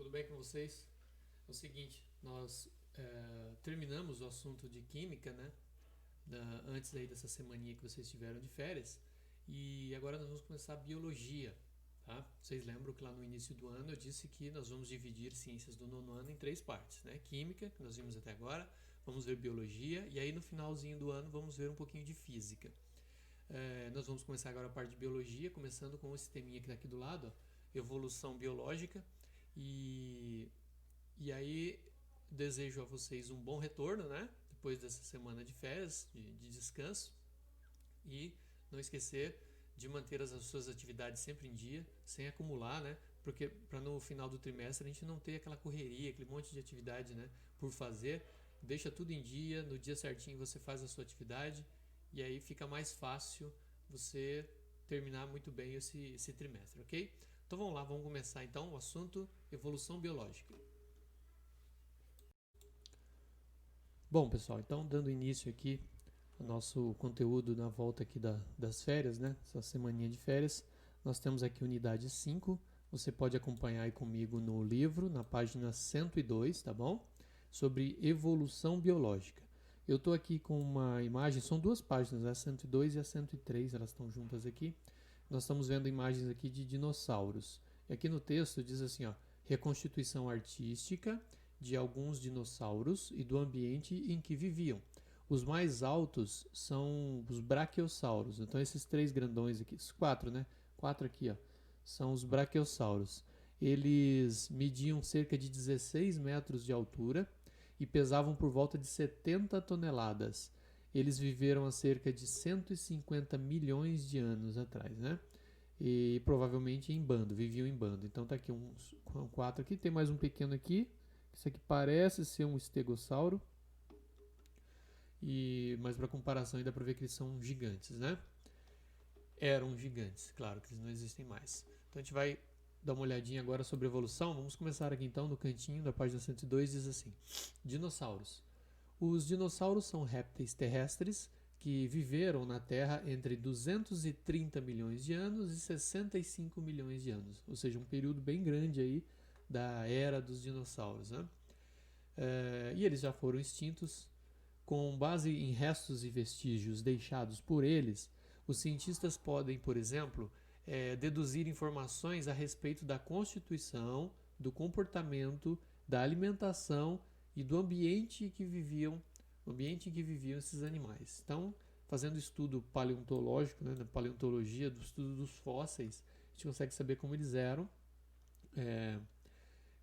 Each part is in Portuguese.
tudo bem com vocês? É o seguinte, nós terminamos o assunto de química, né? Antes aí dessa semaninha que vocês tiveram de férias, e agora nós vamos começar a biologia, tá? Vocês lembram que lá no início do ano eu disse que nós vamos dividir ciências do nono ano em três partes, né? Química, que nós vimos até agora, vamos ver biologia, e aí no finalzinho do ano vamos ver um pouquinho de física. Nós vamos começar agora a parte de biologia, começando com esse teminha que está aqui do lado, ó, evolução biológica. E aí desejo a vocês um bom retorno, né? Depois dessa semana de férias, de descanso. E não esquecer de manter as suas atividades sempre em dia, sem acumular, né? Porque para no final do trimestre a gente não ter aquela correria, aquele monte de atividade, né, por fazer. Deixa tudo em dia, no dia certinho você faz a sua atividade e aí fica mais fácil você terminar muito bem esse trimestre, ok? Então vamos lá, vamos começar então o assunto evolução biológica. Bom, pessoal, então dando início aqui ao nosso conteúdo na volta aqui das férias, né? Essa semaninha de férias, nós temos aqui unidade 5. Você pode acompanhar aí comigo no livro, na página 102, tá bom? Sobre evolução biológica. Eu estou aqui com uma imagem, são duas páginas, a 102 e a 103, elas estão juntas aqui. Nós estamos vendo imagens aqui de dinossauros. E aqui no texto diz assim, ó, reconstituição artística de alguns dinossauros e do ambiente em que viviam. Os mais altos são os braquiosauros. Então esses três grandões aqui, os quatro, né? Quatro aqui, ó, são os braquiosauros. Eles mediam cerca de 16 metros de altura e pesavam por volta de 70 toneladas. Eles viveram há cerca de 150 milhões de anos atrás, né? E provavelmente em bando, viviam em bando. Então tá aqui uns quatro aqui, tem mais um pequeno aqui. Isso aqui parece ser um estegossauro. Mas para comparação ainda para ver que eles são gigantes, né? Eram gigantes, claro que eles não existem mais. Então a gente vai dar uma olhadinha agora sobre evolução. Vamos começar aqui então no cantinho da página 102, diz assim: dinossauros. Os dinossauros são répteis terrestres que viveram na Terra entre 230 milhões de anos e 65 milhões de anos, ou seja, um período bem grande aí da era dos dinossauros, né? E eles já foram extintos. Com base em restos e vestígios deixados por eles, os cientistas podem, por exemplo, deduzir informações a respeito da constituição, do comportamento, da alimentação e do ambiente em que viviam esses animais. Então, fazendo estudo paleontológico, né, na paleontologia, do estudo dos fósseis, a gente consegue saber como eles eram,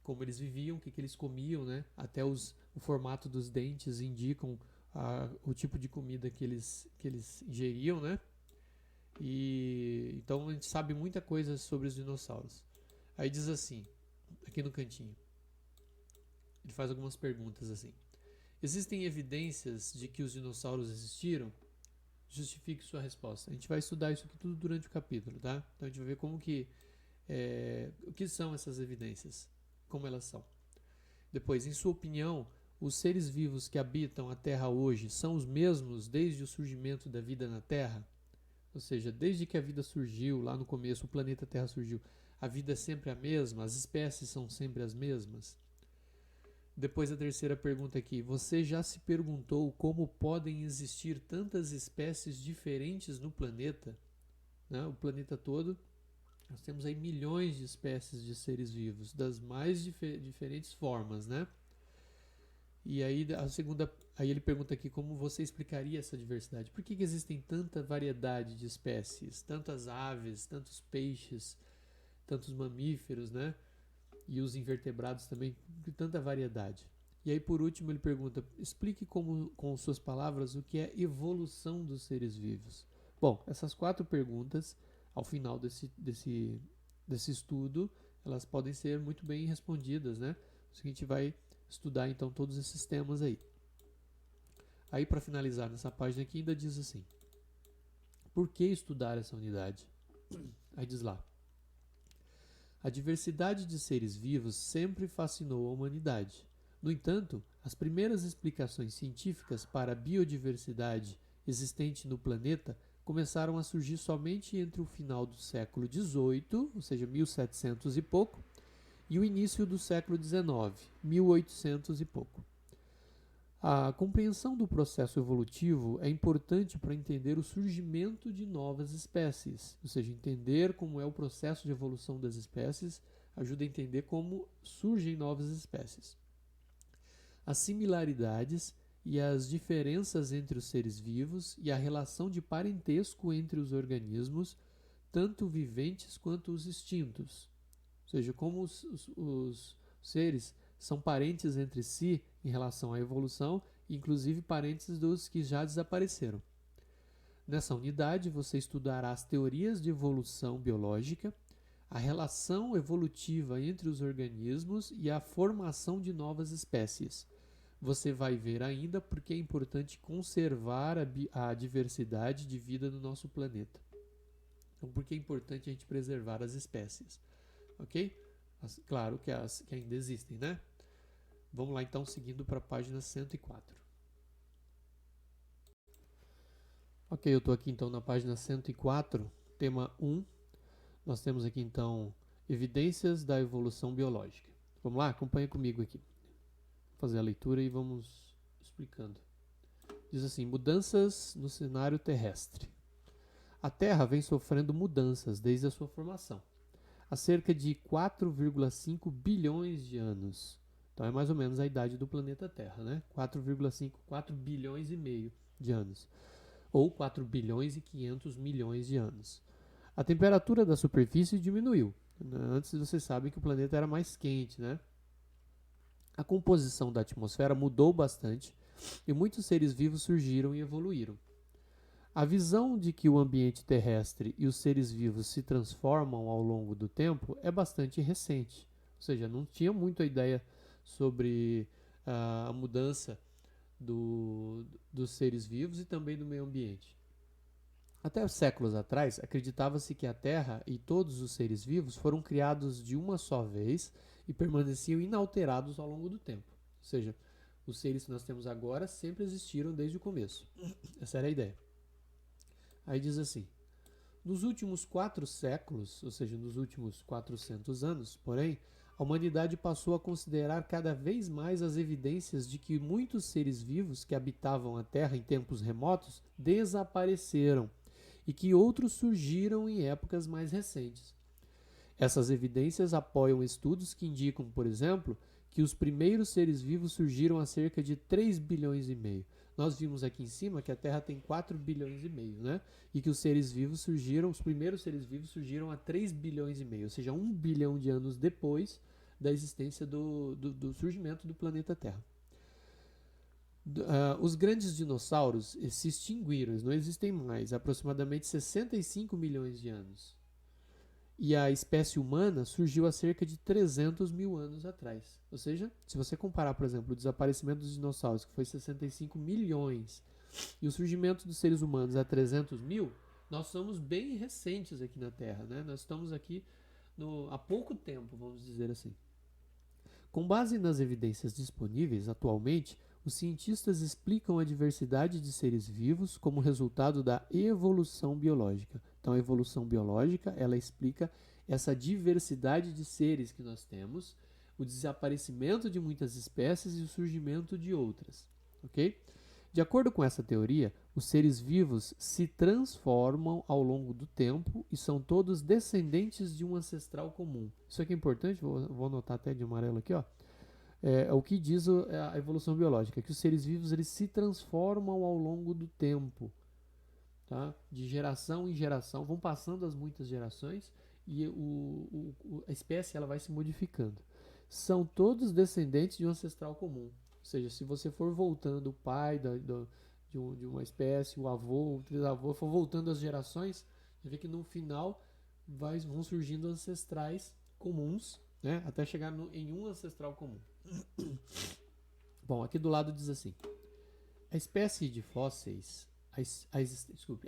como eles viviam, o que eles comiam, né? Até o formato dos dentes indicam o tipo de comida que eles ingeriam, né? E então a gente sabe muita coisa sobre os dinossauros. Aí diz assim, aqui no cantinho, ele faz algumas perguntas assim: existem evidências de que os dinossauros existiram? Justifique sua resposta. A gente vai estudar isso aqui tudo durante o capítulo, tá? Então a gente vai ver como que o que são essas evidências, como elas são. Depois, em sua opinião, os seres vivos que habitam a Terra hoje são os mesmos desde o surgimento da vida na Terra? Ou seja, desde que a vida surgiu, lá no começo, o planeta Terra surgiu, a vida é sempre a mesma? As espécies são sempre as mesmas? Depois a terceira pergunta aqui: você já se perguntou como podem existir tantas espécies diferentes no planeta? Né? O planeta todo, nós temos aí milhões de espécies de seres vivos, das mais diferentes formas, né? E aí aí ele pergunta aqui como você explicaria essa diversidade. Por que existem tanta variedade de espécies, tantas aves, tantos peixes, tantos mamíferos, né? E os invertebrados também, tanta variedade. E aí por último ele pergunta: explique com suas palavras o que é evolução dos seres vivos. Bom, essas quatro perguntas, ao final desse estudo, elas podem ser muito bem respondidas, né? A gente vai estudar então todos esses temas aí. Aí para finalizar nessa página aqui ainda diz assim: por que estudar essa unidade? Aí diz lá: a diversidade de seres vivos sempre fascinou a humanidade. No entanto, as primeiras explicações científicas para a biodiversidade existente no planeta começaram a surgir somente entre o final do século XVIII, ou seja, 1700 e pouco, e o início do século XIX, 1800 e pouco. A compreensão do processo evolutivo é importante para entender o surgimento de novas espécies, ou seja, entender como é o processo de evolução das espécies ajuda a entender como surgem novas espécies. As similaridades e as diferenças entre os seres vivos e a relação de parentesco entre os organismos, tanto viventes quanto os extintos. Ou seja, como os seres são parentes entre si em relação à evolução, inclusive parentes dos que já desapareceram. Nessa unidade, você estudará as teorias de evolução biológica, a relação evolutiva entre os organismos e a formação de novas espécies. Você vai ver ainda porque é importante conservar a diversidade de vida no nosso planeta. Então, por que é importante a gente preservar as espécies? Ok? Claro que as que ainda existem, né? Vamos lá então, seguindo para a página 104. Ok, eu estou aqui então na página 104, tema 1. Nós temos aqui então evidências da evolução biológica. Vamos lá? Acompanha comigo aqui. Vou fazer a leitura e vamos explicando. Diz assim: mudanças no cenário terrestre. A Terra vem sofrendo mudanças desde a sua formação, há cerca de 4,5 bilhões de anos. Então é mais ou menos a idade do planeta Terra, né? 4 bilhões e meio de anos. Ou 4 bilhões e 500 milhões de anos. A temperatura da superfície diminuiu. Antes vocês sabem que o planeta era mais quente, né? A composição da atmosfera mudou bastante e muitos seres vivos surgiram e evoluíram. A visão de que o ambiente terrestre e os seres vivos se transformam ao longo do tempo é bastante recente. Ou seja, não tinha muito a ideia sobre a mudança dos seres vivos e também do meio ambiente. Até séculos atrás, acreditava-se que a Terra e todos os seres vivos foram criados de uma só vez e permaneciam inalterados ao longo do tempo. Ou seja, os seres que nós temos agora sempre existiram desde o começo. Essa era a ideia. Aí diz assim: nos últimos 4 séculos, ou seja, nos últimos 400 anos, porém, a humanidade passou a considerar cada vez mais as evidências de que muitos seres vivos que habitavam a Terra em tempos remotos desapareceram e que outros surgiram em épocas mais recentes. Essas evidências apoiam estudos que indicam, por exemplo, que os primeiros seres vivos surgiram há cerca de 3 bilhões e meio. Nós vimos aqui em cima que a Terra tem 4 bilhões e meio, né? E que os seres vivos surgiram, os primeiros seres vivos surgiram há 3 bilhões e meio, ou seja, 1 bilhão de anos depois da existência do surgimento do planeta Terra. Os grandes dinossauros se extinguiram, eles não existem mais, há aproximadamente 65 milhões de anos. E a espécie humana surgiu há cerca de 300 mil anos atrás. Ou seja, se você comparar, por exemplo, o desaparecimento dos dinossauros, que foi 65 milhões, e o surgimento dos seres humanos há 300 mil, nós somos bem recentes aqui na Terra, né? Nós estamos aqui há pouco tempo, vamos dizer assim. Com base nas evidências disponíveis atualmente, os cientistas explicam a diversidade de seres vivos como resultado da evolução biológica. Então, a evolução biológica, ela explica essa diversidade de seres que nós temos, o desaparecimento de muitas espécies e o surgimento de outras, ok? De acordo com essa teoria, os seres vivos se transformam ao longo do tempo e são todos descendentes de um ancestral comum. Isso aqui é importante, vou anotar até de amarelo aqui, ó. É o que diz a evolução biológica, que os seres vivos eles se transformam ao longo do tempo, tá? De geração em geração, vão passando as muitas gerações e a espécie ela vai se modificando. São todos descendentes de um ancestral comum, ou seja, se você for voltando o pai de uma espécie, o avô, o trisavô, for voltando as gerações, você vê que no final vão surgindo ancestrais comuns, né? Até chegar em um ancestral comum. Bom, aqui do lado diz assim: a espécie de fósseis,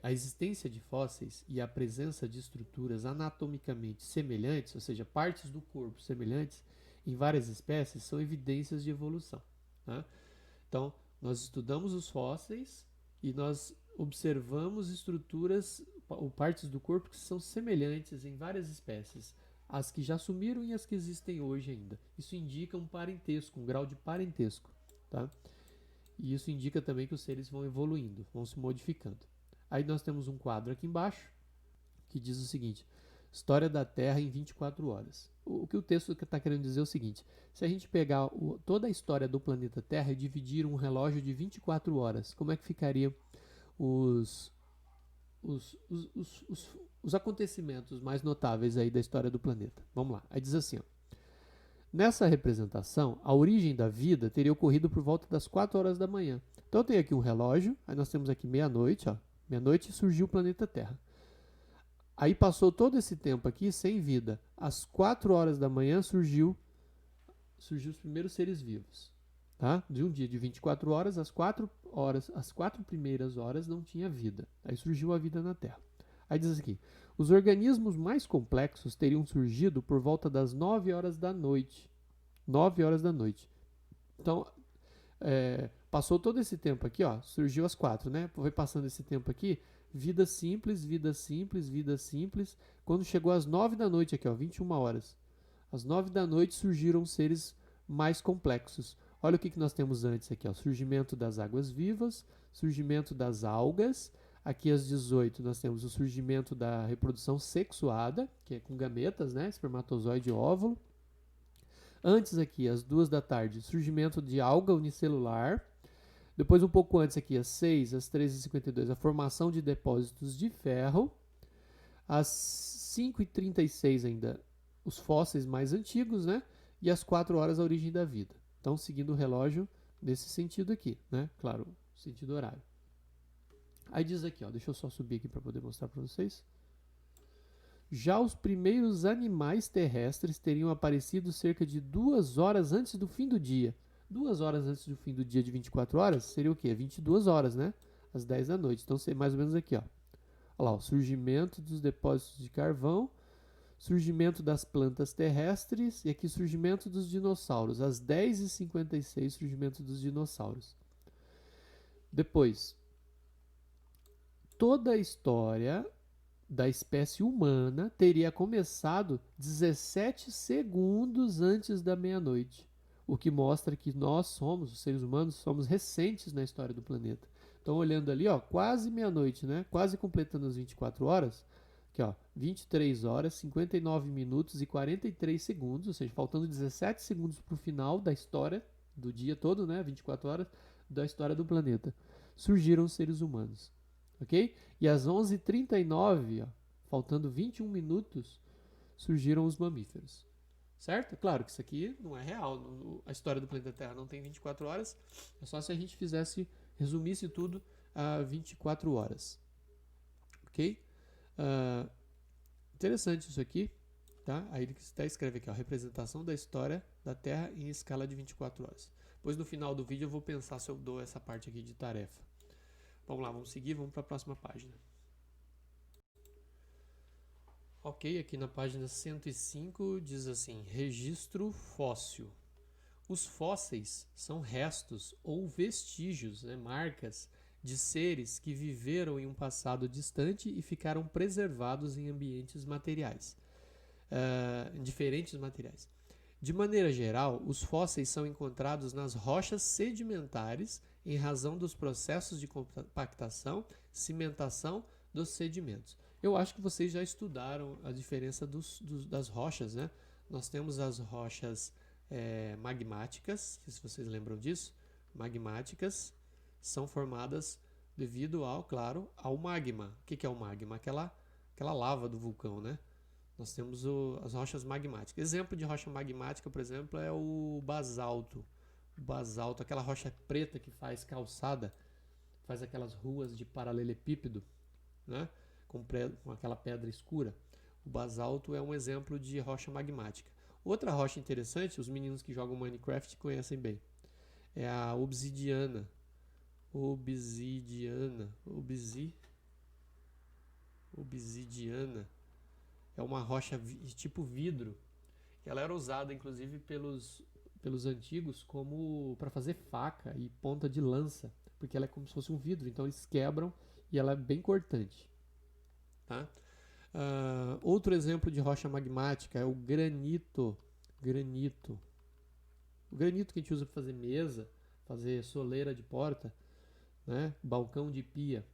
a existência de fósseis e a presença de estruturas anatomicamente semelhantes, ou seja, partes do corpo semelhantes em várias espécies, são evidências de evolução, tá? Então, nós estudamos os fósseis e nós observamos estruturas ou partes do corpo que são semelhantes em várias espécies. as que já sumiram e as que existem hoje ainda. Isso indica um parentesco, um grau de parentesco, tá? E isso indica também que os seres vão evoluindo, vão se modificando. Aí nós temos um quadro aqui embaixo que diz o seguinte: História da Terra em 24 horas. O que o texto está querendo dizer é o seguinte: se a gente pegar toda a história do planeta Terra e dividir um relógio de 24 horas, como é que ficariam os, os, os, os acontecimentos mais notáveis aí da história do planeta? Vamos lá. Aí diz assim, ó: Nessa representação, a origem da vida teria ocorrido por volta das 4 horas da manhã. Então tem aqui um relógio, aí nós temos aqui meia-noite, ó. Meia-noite surgiu o planeta Terra. Aí passou todo esse tempo aqui sem vida. Às 4 horas da manhã surgiu os primeiros seres vivos. Tá? De um dia de 24 horas, as 4 primeiras horas não tinha vida. Aí surgiu a vida na Terra. Aí diz aqui: os organismos mais complexos teriam surgido por volta das 9 horas da noite. 9 horas da noite. Então, passou todo esse tempo aqui, ó, surgiu às 4, né? Foi passando esse tempo aqui, vida simples, vida simples, vida simples. Quando chegou às 9 da noite aqui, ó, 21 horas. Às 9 da noite surgiram seres mais complexos. Olha o que nós temos antes aqui, ó, surgimento das águas vivas, surgimento das algas. Aqui às 18 nós temos o surgimento da reprodução sexuada, que é com gametas, né? Espermatozoide e óvulo. Antes aqui, às 2 da tarde, surgimento de alga unicelular. Depois, um pouco antes aqui, às 6, às 13h52, a formação de depósitos de ferro. Às 5h36 ainda, os fósseis mais antigos, né? E às 4 horas, a origem da vida. Então, seguindo o relógio nesse sentido aqui, né? Claro, sentido horário. Aí diz aqui, ó, deixa eu só subir aqui para poder mostrar para vocês. Já os primeiros animais terrestres teriam aparecido cerca de 2 horas antes do fim do dia. 2 horas antes do fim do dia de 24 horas seria o quê? 22 horas, né? Às 10 da noite. Então, mais ou menos aqui, ó. Olha lá, o surgimento dos depósitos de carvão, surgimento das plantas terrestres e aqui surgimento dos dinossauros. Às 10h56, surgimento dos dinossauros. Depois, toda a história da espécie humana teria começado 17 segundos antes da meia-noite, o que mostra que nós somos, os seres humanos, somos recentes na história do planeta. Então, olhando ali, ó, quase meia-noite, né? Quase completando as 24 horas, aqui, ó, 23 horas, 59 minutos e 43 segundos, ou seja, faltando 17 segundos para o final da história do dia todo, né? 24 horas da história do planeta. Surgiram os seres humanos. Ok? E às 11h39, faltando 21 minutos, surgiram os mamíferos. Certo? Claro que isso aqui não é real. A história do planeta Terra não tem 24 horas. É só se a gente resumisse tudo a 24 horas. Ok? Interessante isso aqui. Tá? Aí ele até escreve aqui, ó, representação da história da Terra em escala de 24 horas. Depois no final do vídeo eu vou pensar se eu dou essa parte aqui de tarefa. Vamos lá, vamos seguir, vamos para a próxima página. Ok, aqui na página 105 diz assim: registro fóssil. Os fósseis são restos ou vestígios, né, marcas de seres que viveram em um passado distante e ficaram preservados em ambientes materiais, em diferentes materiais. De maneira geral, os fósseis são encontrados nas rochas sedimentares em razão dos processos de compactação, cimentação dos sedimentos. Eu acho que vocês já estudaram a diferença das rochas, né? Nós temos as rochas magmáticas, se vocês lembram disso. Magmáticas são formadas devido ao magma. O que é o magma? Aquela lava do vulcão, né? Nós temos as rochas magmáticas. Exemplo de rocha magmática, por exemplo, é o basalto. O basalto, aquela rocha preta que faz calçada, faz aquelas ruas de paralelepípedo, né? Com aquela pedra escura. O basalto é um exemplo de rocha magmática. Outra rocha interessante, os meninos que jogam Minecraft conhecem bem, é a obsidiana. Obsidiana. É uma rocha tipo vidro. Ela era usada, inclusive, pelos antigos como para fazer faca e ponta de lança, porque ela é como se fosse um vidro, então eles quebram e ela é bem cortante. Tá? Outro exemplo de rocha magmática é o granito. Granito. O granito que a gente usa para fazer mesa, fazer soleira de porta, né? Balcão de pia.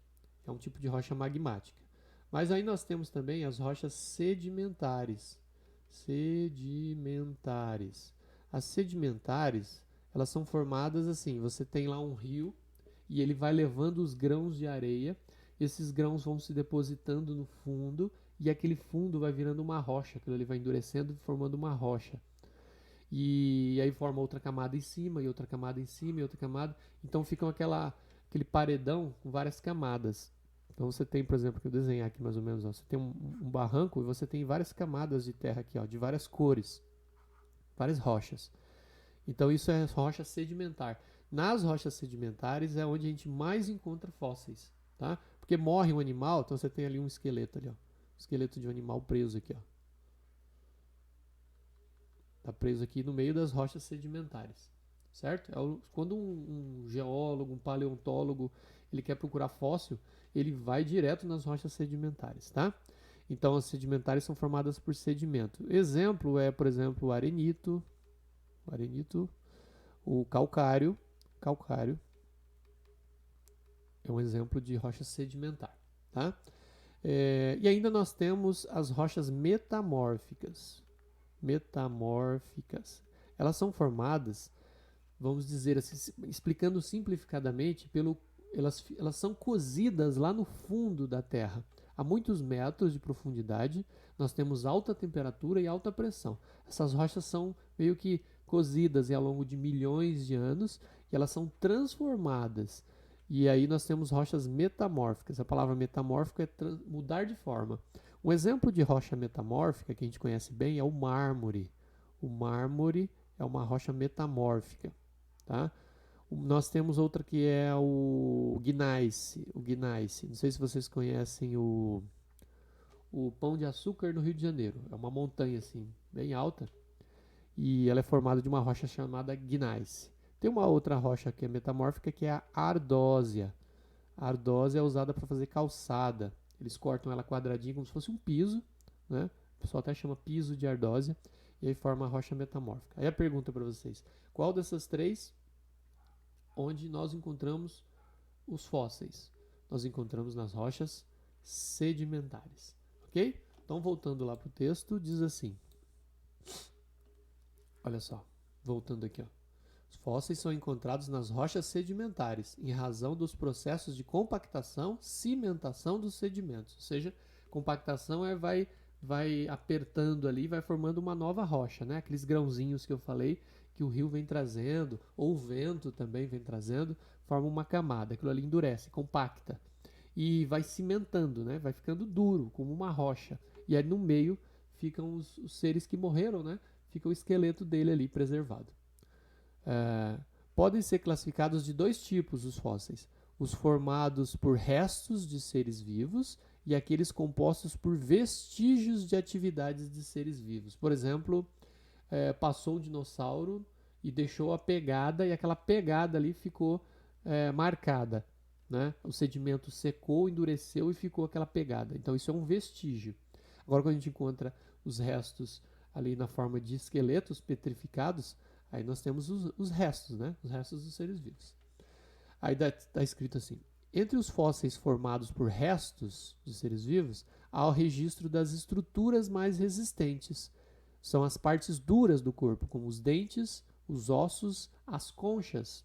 É um tipo de rocha magmática. Mas aí nós temos também as rochas sedimentares. Sedimentares. As sedimentares, elas são formadas assim, você tem lá um rio e ele vai levando os grãos de areia, esses grãos vão se depositando no fundo e aquele fundo vai virando uma rocha, aquilo ali vai endurecendo e formando uma rocha. E aí forma outra camada em cima, e outra camada em cima, e outra camada. Então fica aquele paredão com várias camadas. Então você tem, por exemplo, que eu desenhar aqui mais ou menos, ó, você tem um barranco e você tem várias camadas de terra aqui, ó, de várias cores, várias rochas. Então isso é rocha sedimentar. Nas rochas sedimentares é onde a gente mais encontra fósseis, tá? Porque morre um animal, então você tem ali um esqueleto ali, ó, um esqueleto de um animal preso aqui, ó. Está preso aqui no meio das rochas sedimentares, certo? Quando um geólogo, um paleontólogo, ele quer procurar fóssil, ele vai direto nas rochas sedimentares, tá? Então, as sedimentares são formadas por sedimento. Exemplo é, por exemplo, o arenito, o calcário. Calcário é um exemplo de rocha sedimentar, tá? E ainda nós temos as rochas metamórficas. Elas são formadas, vamos dizer assim, explicando simplificadamente, elas são cozidas lá no fundo da Terra. A muitos metros de profundidade, nós temos alta temperatura e alta pressão. Essas rochas são meio que cozidas ao longo de milhões de anos e elas são transformadas. E aí nós temos rochas metamórficas. A palavra metamórfica é mudar de forma. Um exemplo de rocha metamórfica que a gente conhece bem é o mármore. O mármore é uma rocha metamórfica, tá? Nós temos outra que é o gneiss. Não sei se vocês conhecem o Pão de Açúcar no Rio de Janeiro. É uma montanha assim, bem alta. E ela é formada de uma rocha chamada gneiss. Tem uma outra rocha que é metamórfica que é a ardósia. A ardósia é usada para fazer calçada. Eles cortam ela quadradinha como se fosse um piso, né? O pessoal até chama piso de ardósia. E aí forma a rocha metamórfica. Aí a pergunta para vocês: qual dessas três onde nós encontramos os fósseis? Nós encontramos nas rochas sedimentares, ok? Então voltando lá para o texto, diz assim: olha só, voltando aqui, ó. Os fósseis são encontrados nas rochas sedimentares, em razão dos processos de compactação, cimentação dos sedimentos. Ou seja, compactação vai apertando ali, vai formando uma nova rocha, né? Aqueles grãozinhos que eu falei que o rio vem trazendo, ou o vento também vem trazendo, forma uma camada. Aquilo ali endurece, compacta. E vai cimentando, né? Vai ficando duro, como uma rocha. E aí no meio ficam os seres que morreram, né? Fica o esqueleto dele ali preservado. Podem ser classificados de dois tipos os fósseis: os formados por restos de seres vivos e aqueles compostos por vestígios de atividades de seres vivos. Por exemplo, passou um dinossauro e deixou a pegada, e aquela pegada ali ficou marcada, né? O sedimento secou, endureceu e ficou aquela pegada. Então isso é um vestígio. Agora, quando a gente encontra os restos ali na forma de esqueletos petrificados, aí nós temos os restos, né? Os restos dos seres vivos. Aí está escrito assim: entre os fósseis formados por restos de seres vivos, há o registro das estruturas mais resistentes. São as partes duras do corpo, como os dentes, os ossos, as conchas.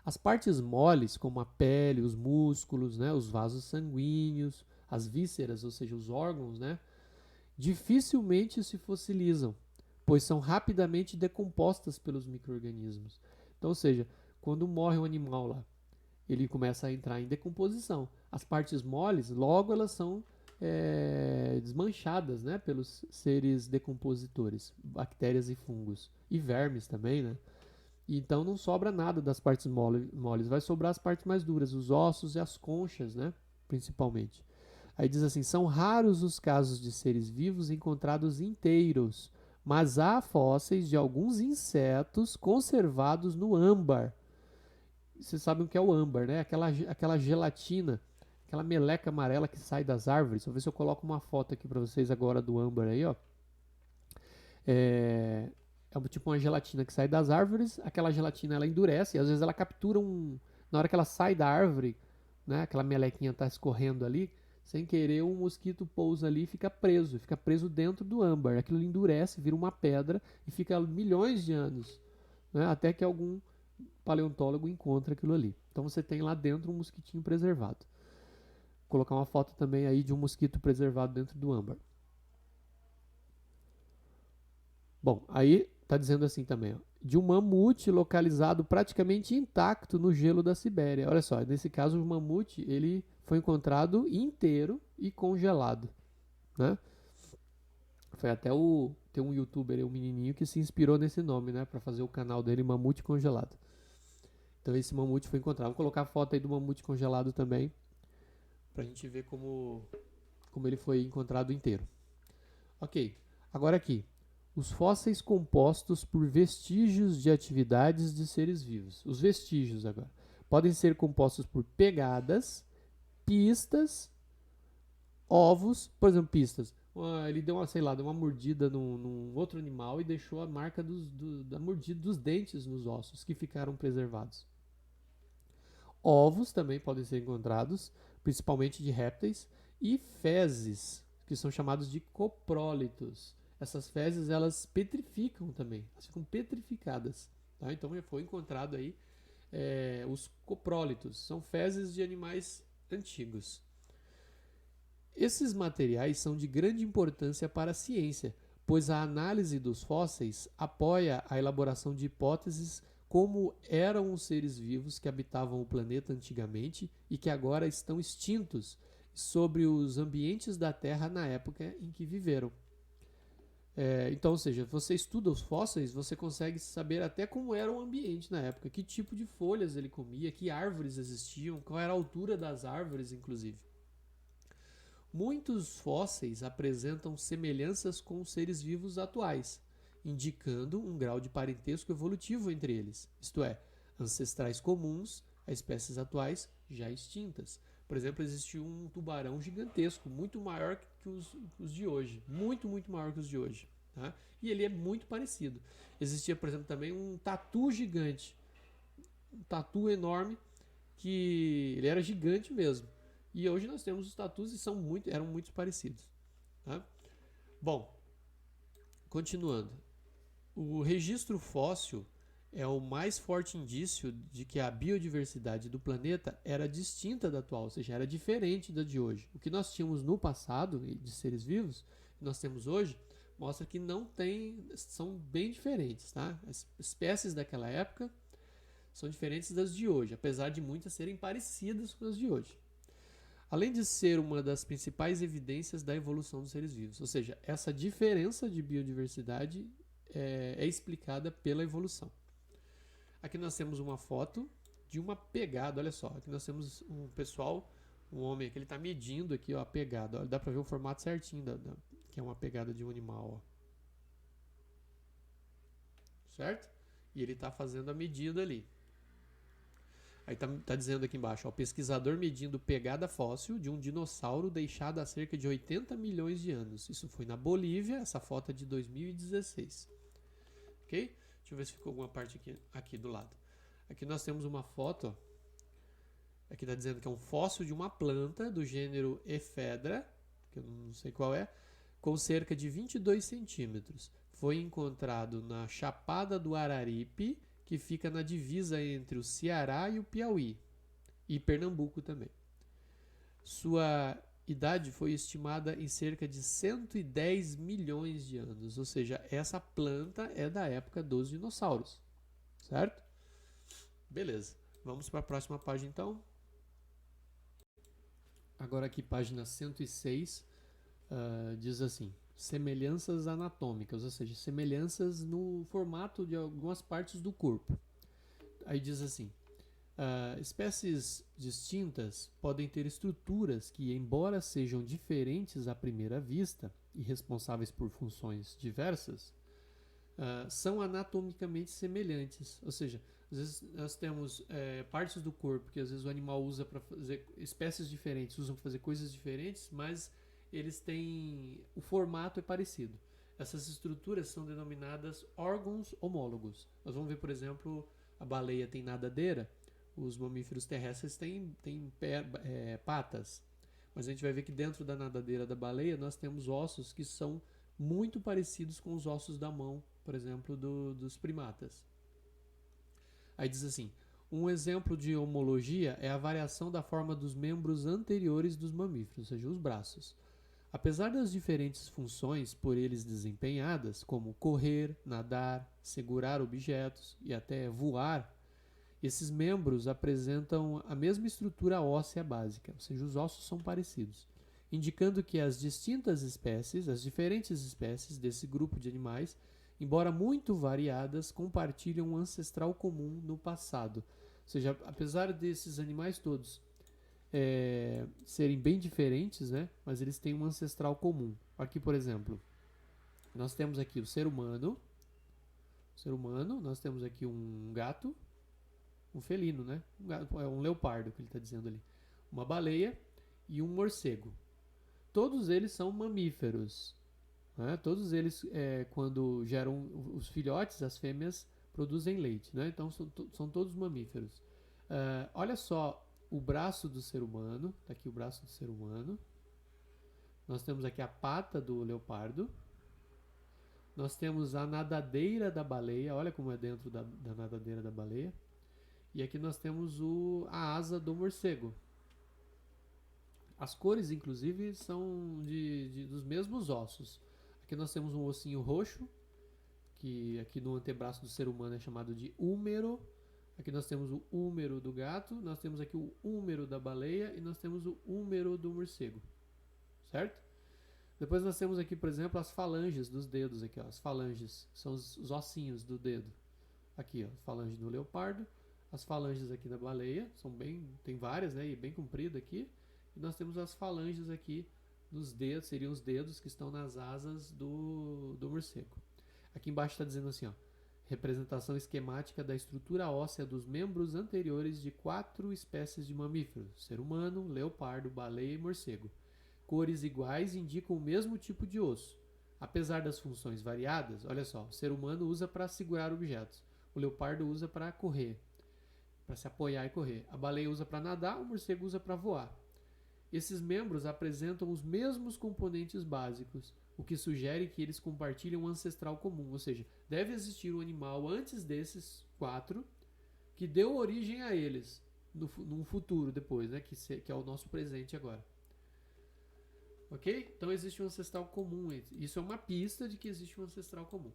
As partes moles, como a pele, os músculos, né? Os vasos sanguíneos, as vísceras, ou seja, os órgãos, né? Dificilmente se fossilizam, pois são rapidamente decompostas pelos micro-organismos. Então, ou seja, quando morre um animal lá, ele começa a entrar em decomposição. As partes moles, logo elas são desmanchadas, né, pelos seres decompositores, bactérias e fungos, e vermes também, né? Então não sobra nada das partes moles, vai sobrar as partes mais duras, os ossos e as conchas, né, principalmente. Aí diz assim: são raros os casos de seres vivos encontrados inteiros, mas há fósseis de alguns insetos conservados no âmbar. Vocês sabem o que é o âmbar, né? Aquela gelatina aquela meleca amarela que sai das árvores. Vou ver se eu coloco uma foto aqui para vocês agora do âmbar aí, ó. É tipo uma gelatina que sai das árvores, aquela gelatina ela endurece, e às vezes ela captura na hora que ela sai da árvore, né, aquela melequinha tá escorrendo ali, sem querer um mosquito pousa ali e fica preso dentro do âmbar. Aquilo endurece, vira uma pedra e fica milhões de anos, né, até que algum paleontólogo encontra aquilo ali. Então você tem lá dentro um mosquitinho preservado. Vou colocar uma foto também aí de um mosquito preservado dentro do âmbar. Bom, aí tá dizendo assim também, ó, de um mamute localizado praticamente intacto no gelo da Sibéria. Olha só, nesse caso o mamute ele foi encontrado inteiro e congelado, né? Foi até tem um youtuber, um menininho que se inspirou nesse nome, né, para fazer o canal dele Mamute Congelado. Então esse mamute foi encontrado. Vou colocar a foto aí do mamute congelado também, pra gente ver como ele foi encontrado inteiro. Ok, agora aqui. Os fósseis compostos por vestígios de atividades de seres vivos. Os vestígios agora. Podem ser compostos por pegadas, pistas, ovos. Por exemplo, pistas. Ele deu deu uma mordida num outro animal e deixou a marca da mordida dos dentes nos ossos, que ficaram preservados. Ovos também podem ser encontrados, principalmente de répteis, e fezes, que são chamados de coprólitos. Essas fezes, elas petrificam também, elas ficam petrificadas. Tá? Então, foi encontrado aí os coprólitos, são fezes de animais antigos. Esses materiais são de grande importância para a ciência, pois a análise dos fósseis apoia a elaboração de hipóteses como eram os seres vivos que habitavam o planeta antigamente e que agora estão extintos, sobre os ambientes da Terra na época em que viveram. Então, ou seja, você estuda os fósseis, você consegue saber até como era o ambiente na época, que tipo de folhas ele comia, que árvores existiam, qual era a altura das árvores, inclusive. Muitos fósseis apresentam semelhanças com os seres vivos atuais, indicando um grau de parentesco evolutivo entre eles, isto é, ancestrais comuns a espécies atuais já extintas. Por exemplo, existe um tubarão gigantesco, muito maior que os de hoje, muito maior que os de hoje, tá? E ele é muito parecido. Existia, por exemplo, também um tatu gigante, um tatu enorme, que ele era gigante mesmo. E hoje nós temos os tatus e eram muito parecidos. Tá? Bom, continuando. O registro fóssil é o mais forte indício de que a biodiversidade do planeta era distinta da atual, ou seja, era diferente da de hoje. O que nós tínhamos no passado, de seres vivos, que nós temos hoje, mostra que são bem diferentes. Tá? As espécies daquela época são diferentes das de hoje, apesar de muitas serem parecidas com as de hoje. Além de ser uma das principais evidências da evolução dos seres vivos. Ou seja, essa diferença de biodiversidade é explicada pela evolução. Aqui nós temos uma foto de uma pegada, olha só. Aqui nós temos um homem que ele está medindo aqui ó, a pegada. Ó, dá para ver o formato certinho, que é uma pegada de um animal. Ó. Certo? E ele está fazendo a medida ali. Aí tá dizendo aqui embaixo, ó, pesquisador medindo pegada fóssil de um dinossauro deixado há cerca de 80 milhões de anos. Isso foi na Bolívia, essa foto é de 2016. Ok? Deixa eu ver se ficou alguma parte aqui do lado. Aqui nós temos uma foto, ó, aqui está dizendo que é um fóssil de uma planta do gênero Ephedra, que eu não sei qual é, com cerca de 22 centímetros. Foi encontrado na Chapada do Araripe, que fica na divisa entre o Ceará e o Piauí, e Pernambuco também. Sua idade foi estimada em cerca de 110 milhões de anos, ou seja, essa planta é da época dos dinossauros, certo? Beleza, vamos para a próxima página então. Agora aqui, página 106, diz assim: semelhanças anatômicas, ou seja, semelhanças no formato de algumas partes do corpo. Aí diz assim: espécies distintas podem ter estruturas que, embora sejam diferentes à primeira vista e responsáveis por funções diversas, são anatomicamente semelhantes. Ou seja, às vezes nós temos partes do corpo que às vezes o animal usa para fazer espécies diferentes, usam para fazer coisas diferentes, mas eles têm o formato é parecido. Essas estruturas são denominadas órgãos homólogos. Nós vamos ver, por exemplo, a baleia tem nadadeira, os mamíferos terrestres têm patas, mas a gente vai ver que dentro da nadadeira da baleia nós temos ossos que são muito parecidos com os ossos da mão, por exemplo, dos primatas. Aí diz assim: um exemplo de homologia é a variação da forma dos membros anteriores dos mamíferos, ou seja, os braços. Apesar das diferentes funções por eles desempenhadas, como correr, nadar, segurar objetos e até voar, esses membros apresentam a mesma estrutura óssea básica, ou seja, os ossos são parecidos, indicando que as diferentes espécies desse grupo de animais, embora muito variadas, compartilham um ancestral comum no passado. Ou seja, apesar desses animais todos serem bem diferentes, né? Mas eles têm um ancestral comum. Aqui, por exemplo, nós temos aqui o ser humano, nós temos aqui um gato, um felino, né? Um leopardo, que ele está dizendo ali. Uma baleia e um morcego. Todos eles são mamíferos. Né? Todos eles, quando geram os filhotes, as fêmeas produzem leite. Né? Então, são todos mamíferos. Olha só o braço do ser humano. Está aqui o braço do ser humano. Nós temos aqui a pata do leopardo. Nós temos a nadadeira da baleia. Olha como é dentro da nadadeira da baleia. E aqui nós temos a asa do morcego. As cores, inclusive, são dos mesmos ossos. Aqui nós temos um ossinho roxo, que aqui no antebraço do ser humano é chamado de húmero. Aqui nós temos o húmero do gato, nós temos aqui o húmero da baleia e nós temos o húmero do morcego. Certo? Depois nós temos aqui, por exemplo, as falanges dos dedos. Aqui, ó, as falanges, são os ossinhos do dedo. Aqui, ó, falange do leopardo. As falanges aqui da baleia, tem várias, né, e bem comprida aqui. E nós temos as falanges aqui nos dedos, seriam os dedos que estão nas asas do morcego. Aqui embaixo está dizendo assim, ó, representação esquemática da estrutura óssea dos membros anteriores de 4 espécies de mamíferos: ser humano, leopardo, baleia e morcego. Cores iguais indicam o mesmo tipo de osso. Apesar das funções variadas, olha só, o ser humano usa para segurar objetos, o leopardo usa para correr, para se apoiar e correr. A baleia usa para nadar, o morcego usa para voar. Esses membros apresentam os mesmos componentes básicos, o que sugere que eles compartilham um ancestral comum, ou seja, deve existir um animal antes desses 4 que deu origem a eles num futuro depois, né, que é o nosso presente agora. Ok? Então existe um ancestral comum. Isso é uma pista de que existe um ancestral comum.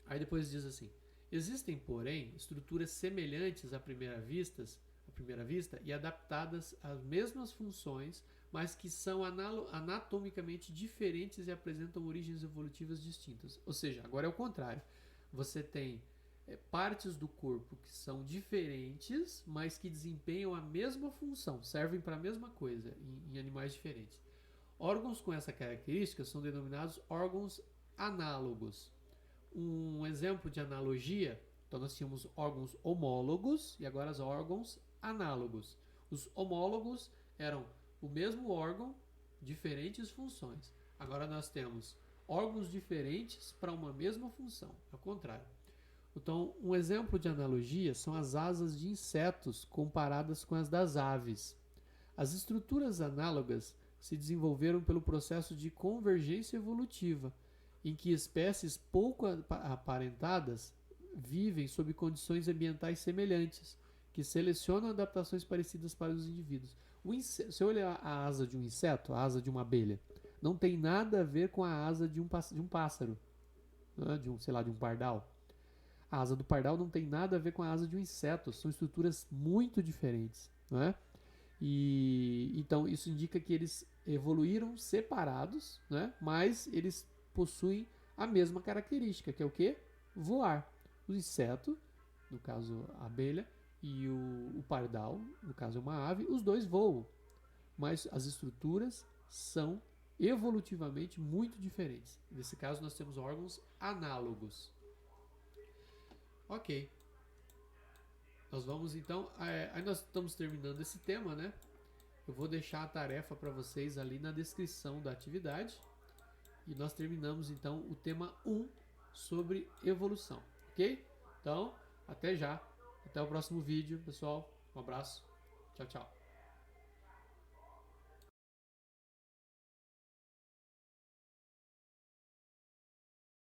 Aí depois diz assim: existem, porém, estruturas semelhantes à primeira vista e adaptadas às mesmas funções, mas que são anatomicamente diferentes e apresentam origens evolutivas distintas. Ou seja, agora é o contrário. Você tem partes do corpo que são diferentes, mas que desempenham a mesma função, servem para a mesma coisa em animais diferentes. Órgãos com essa característica são denominados órgãos análogos. Um exemplo de analogia, então nós tínhamos órgãos homólogos e agora os órgãos análogos. Os homólogos eram o mesmo órgão, diferentes funções. Agora nós temos órgãos diferentes para uma mesma função, ao contrário. Então, um exemplo de analogia são as asas de insetos comparadas com as das aves. As estruturas análogas se desenvolveram pelo processo de convergência evolutiva, em que espécies pouco aparentadas vivem sob condições ambientais semelhantes, que selecionam adaptações parecidas para os indivíduos. Se eu olhar a asa de um inseto, a asa de uma abelha, não tem nada a ver com a asa de um pássaro, né? de um pardal. A asa do pardal não tem nada a ver com a asa de um inseto, são estruturas muito diferentes, né? E então isso indica que eles evoluíram separados, né? Mas eles possuem a mesma característica, que é o quê? Voar. O inseto, no caso a abelha, e o pardal, no caso é uma ave, os dois voam, mas as estruturas são evolutivamente muito diferentes. Nesse caso, nós temos órgãos análogos. Ok. Nós vamos então... aí nós estamos terminando esse tema, né? Eu vou deixar a tarefa para vocês ali na descrição da atividade. E nós terminamos então o tema 1 sobre evolução. Ok? Então, até já. Até o próximo vídeo, pessoal. Um abraço. Tchau, tchau.